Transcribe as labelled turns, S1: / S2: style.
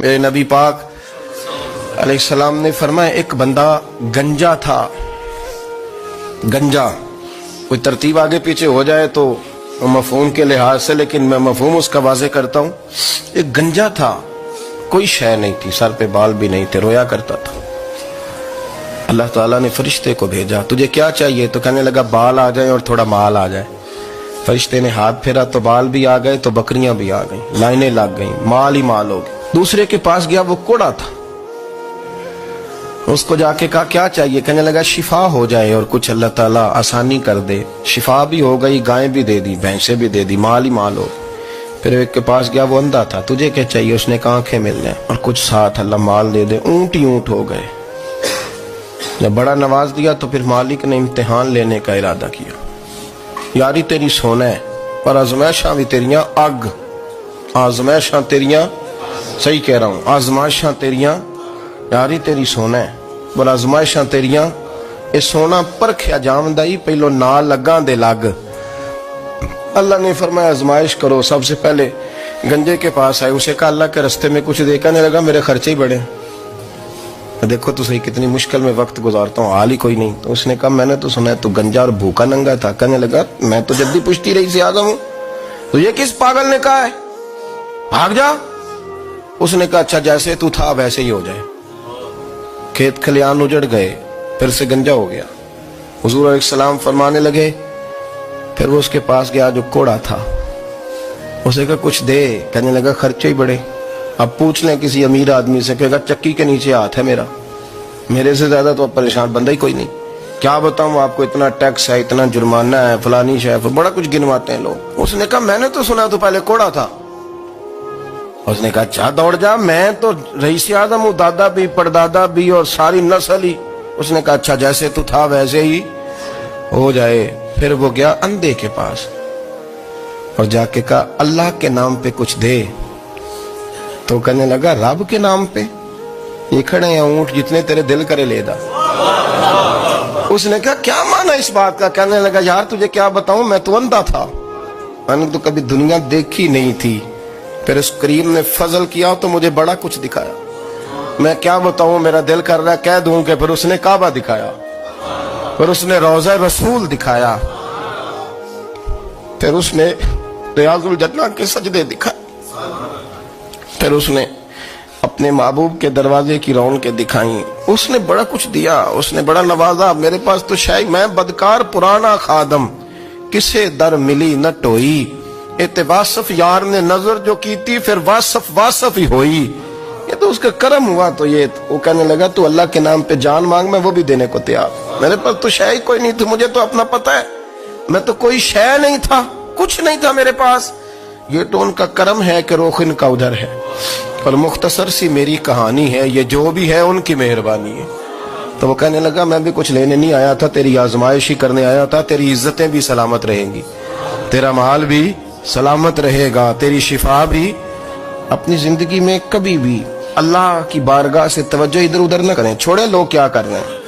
S1: میرے نبی پاک علیہ السلام نے فرمایا ایک بندہ گنجا تھا. گنجا کوئی ترتیب آگے پیچھے ہو جائے تو مفہوم کے لحاظ سے، لیکن میں مفہوم اس کا واضح کرتا ہوں. ایک گنجا تھا، کوئی شے نہیں تھی، سر پہ بال بھی نہیں تھے، رویا کرتا تھا. اللہ تعالیٰ نے فرشتے کو بھیجا، تجھے کیا چاہیے؟ تو کہنے لگا بال آ جائیں اور تھوڑا مال آ جائے. فرشتے نے ہاتھ پھیرا تو بال بھی آ گئے تو بکریاں بھی آ گئیں، لائنیں لگ گئیں، مال ہی مال ہو گئے. دوسرے کے پاس گیا، وہ کوڑا تھا. اس کو جا کے کہا کیا چاہیے؟ کہنے لگا شفا ہو جائے اور کچھ اللہ تعالیٰ آسانی کر دے. شفا بھی ہو گئی، گائیں بھی دے دی، بھینسیں بھی دے دی، مال ہی مال ہو. پھر ایک کے پاس گیا، وہ اندھا تھا، تجھے کیا چاہیے؟ اس نے کہا آنکھیں مل جائیں اور کچھ ساتھ اللہ مال دے دے. اونٹ ہی اونٹ ہو گئے. جب بڑا نواز دیا تو پھر مالک نے امتحان لینے کا ارادہ کیا. یاری تیری سونا ہے اور آزمائشاں بھی تیریاں اگ. آزمائشاں تیریاں، صحیح کہہ رہا ہوں، آزمائشاں تیریاں، یاری تیری سونا ہے اور آزمائشاں تیریاں. یہ سونا پرکھیا جامدائی پہلو نال لگاں دے لگ. اللہ نے فرمایا آزمائش کرو. سب سے پہلے گنجے کے پاس آئے، اسے کہا اللہ کے رستے میں کچھ دے. کہنے لگا میرے خرچے ہی بڑے. دیکھو تو صحیح کتنی مشکل میں وقت گزارتا ہوں، حال ہی کوئی نہیں. تو اس نے کہا میں نے تو سنا ہے تو گنجا اور بھوکا ننگا تھا. کہنے لگا میں تو جدی پشتی رہی سے آدم ہوں. تو یہ کس پاگل نے کہا ہے بھاگ جا؟ اس نے کہا اچھا جیسے تو تھا ویسے ہی ہو جائے. کھیت کھلیان اجڑ گئے، پھر سے گنجا ہو گیا. حضور علیہ السلام فرمانے لگے. پھر وہ اس کے پاس گیا جو کوڑا تھا، اسے کہا کچھ دے. کہنے لگا خرچے ہی بڑے. اب پوچھ لیں کسی امیر آدمی سے، کہے گا چکی کے نیچے ہاتھ ہے میرا، میرے سے زیادہ تو اب پریشان بندہ ہی کوئی نہیں. کیا بتاؤں آپ کو، اتنا ٹیکس ہے، اتنا جرمانہ ہے، فلانی شے، بڑا کچھ گنواتے ہیں لوگ. اس نے کہا میں نے تو سنا تو پہلے کوڑا تھا. اس نے کہا اچھا دوڑ جا، میں تو رئیس اعظم ہوں، دادا بھی پردادا بھی اور ساری نسل ہی. اس نے کہا اچھا جیسے تو تھا ویسے ہی ہو جائے. پھر وہ گیا اندھے کے پاس اور جا کے کہا اللہ کے نام پہ کچھ دے. تو کہنے لگا رب کے نام پہ؟ یہ کھڑے ہیں اونٹ جتنے تیرے دل کرے لے دا. اس نے کہا کیا معنی اس بات کا؟ کہنے لگا یار تجھے کیا بتاؤں، میں تو اندھا تھا، میں نے تو کبھی دنیا دیکھی نہیں تھی. پھر اس کریم نے فضل کیا تو مجھے بڑا کچھ دکھایا. میں کیا بتاؤں، میرا دل کر رہا ہے کہہ دوں کہ پھر اس نے کعبہ دکھایا، پھر اس نے روضہ رسول دکھایا، پھر اس نے ریاض الجنہ کے سجدے دکھائے، پھر اس نے اپنے محبوب کے دروازے کی رونقیں دکھائیں. اس نے بڑا کچھ دیا، اس نے بڑا نوازا. میرے پاس تو شاید میں بدکار پرانا خادم، کسے در ملی نہ ٹوئی. واصف یار نے نظر جو کی تھی پھر واصف ہی ہوئی. یہ تو اس کا کرم ہوا. تو یہ وہ کہنے لگا تو اللہ کے نام پہ جان مانگ، میں وہ بھی دینے کو تیار. میرے پاس تو شے کوئی نہیں تھی، مجھے تو اپنا پتہ ہے، میں تو کوئی شے نہیں تھا، کچھ نہیں تھا میرے پاس. یہ تو ان کا کرم ہے کہ روخ ان کا ادھر ہے. اور مختصر سی میری کہانی ہے، یہ جو بھی ہے ان کی مہربانی ہے. تو وہ کہنے لگا میں بھی کچھ لینے نہیں آیا تھا، تیری آزمائش ہی کرنے آیا تھا. تیری عزتیں بھی سلامت رہیں گی، تیرا مال بھی سلامت رہے گا، تیری شفا بھی. اپنی زندگی میں کبھی بھی اللہ کی بارگاہ سے توجہ ادھر ادھر نہ کریں، چھوڑیں لوگ کیا کر رہے ہیں.